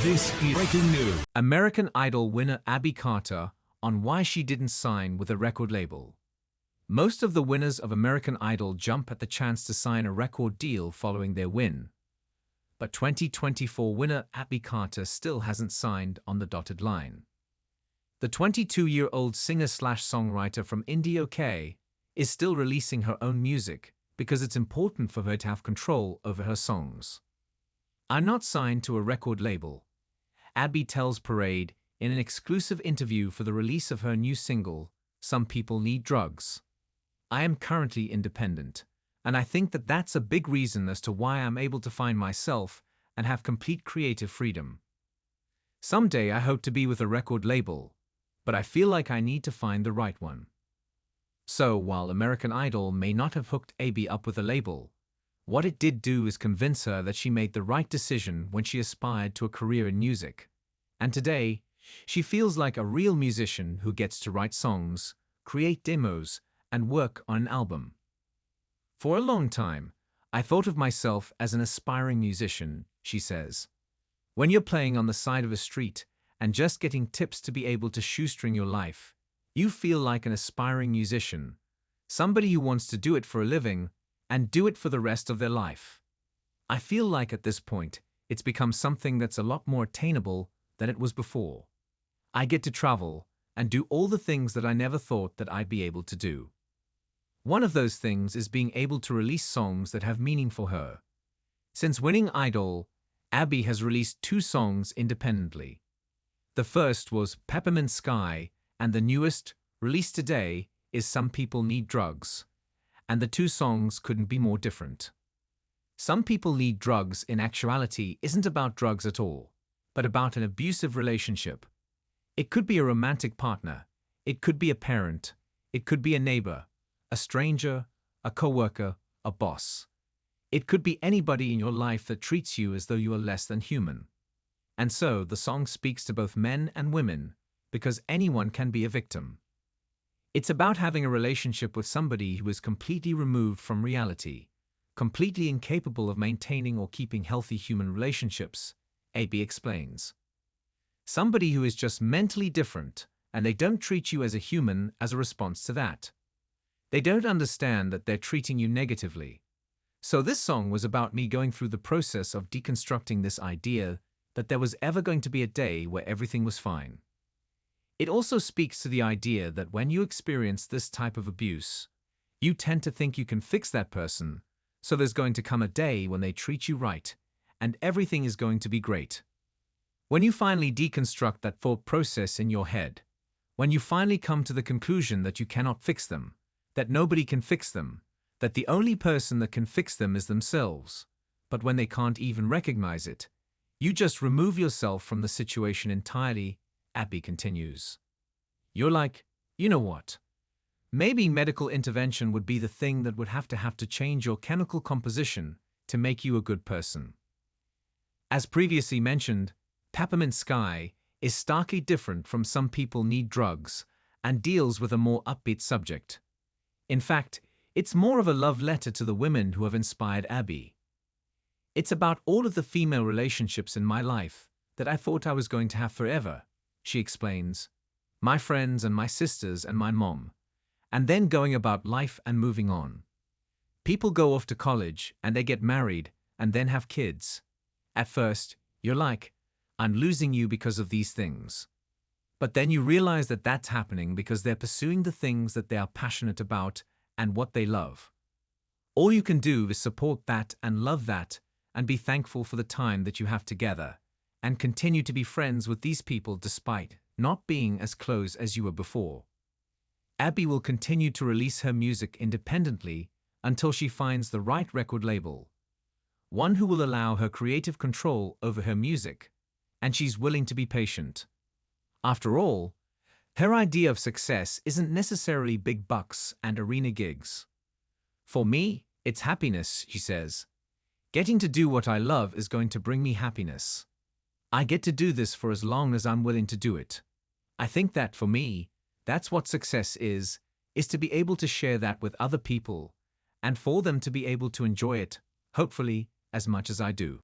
This is breaking news. American Idol winner Abi Carter on why she didn't sign with a record label. Most of the winners of American Idol jump at the chance to sign a record deal following their win. But 2024 winner Abi Carter still hasn't signed on the dotted line. The 22-year-old singer-songwriter from Indio is still releasing her own music because it's important for her to have control over her songs. "I'm not signed to a record label," Abi tells Parade in an exclusive interview for the release of her new single, "Some People Need Drugs." "I am currently independent, and I think that that's a big reason as to why I'm able to find myself and have complete creative freedom. Someday I hope to be with a record label, but I feel like I need to find the right one." So, while American Idol may not have hooked Abi up with a label, what it did do is convince her that she made the right decision when she aspired to a career in music. And today, she feels like a real musician who gets to write songs, create demos, and work on an album. "For a long time, I thought of myself as an aspiring musician," she says. "When you're playing on the side of a street and just getting tips to be able to shoestring your life, you feel like an aspiring musician, somebody who wants to do it for a living and do it for the rest of their life. I feel like at this point, it's become something that's a lot more attainable than it was before. I get to travel and do all the things that I never thought that I'd be able to do." One of those things is being able to release songs that have meaning for her. Since winning Idol, Abi has released 2 songs independently. The first was Peppermint Sky, and the newest, released today, is Some People Need Drugs. And the 2 songs couldn't be more different. Some People Need Drugs in actuality isn't about drugs at all, but about an abusive relationship. It could be a romantic partner, it could be a parent, it could be a neighbor, a stranger, a coworker, a boss. It could be anybody in your life that treats you as though you are less than human. And so the song speaks to both men and women, because anyone can be a victim. It's about having a relationship with somebody who is completely removed from reality, completely incapable of maintaining or keeping healthy human relationships, Abi explains. Somebody who is just mentally different, and they don't treat you as a human as a response to that. They don't understand that they're treating you negatively. So this song was about me going through the process of deconstructing this idea that there was ever going to be a day where everything was fine. It also speaks to the idea that when you experience this type of abuse, you tend to think you can fix that person, so there's going to come a day when they treat you right, and everything is going to be great. When you finally deconstruct that thought process in your head, when you finally come to the conclusion that you cannot fix them, that nobody can fix them, that the only person that can fix them is themselves, but when they can't even recognize it, you just remove yourself from the situation entirely, Abi continues. You're like, you know what? Maybe medical intervention would be the thing that would have to change your chemical composition to make you a good person. As previously mentioned, Peppermint Sky is starkly different from Some People Need Drugs and deals with a more upbeat subject. In fact, it's more of a love letter to the women who have inspired Abi. "It's about all of the female relationships in my life that I thought I was going to have forever," she explains. "My friends and my sisters and my mom. And then going about life and moving on. People go off to college and they get married and then have kids. At first, you're like, I'm losing you because of these things. But then you realize that that's happening because they're pursuing the things that they are passionate about and what they love. All you can do is support that and love that and be thankful for the time that you have together and continue to be friends with these people despite not being as close as you were before." Abi will continue to release her music independently until she finds the right record label, one who will allow her creative control over her music, and she's willing to be patient. After all, her idea of success isn't necessarily big bucks and arena gigs. "For me, it's happiness," she says. "Getting to do what I love is going to bring me happiness. I get to do this for as long as I'm willing to do it. I think that, for me, that's what success is to be able to share that with other people, and for them to be able to enjoy it, hopefully, as much as I do."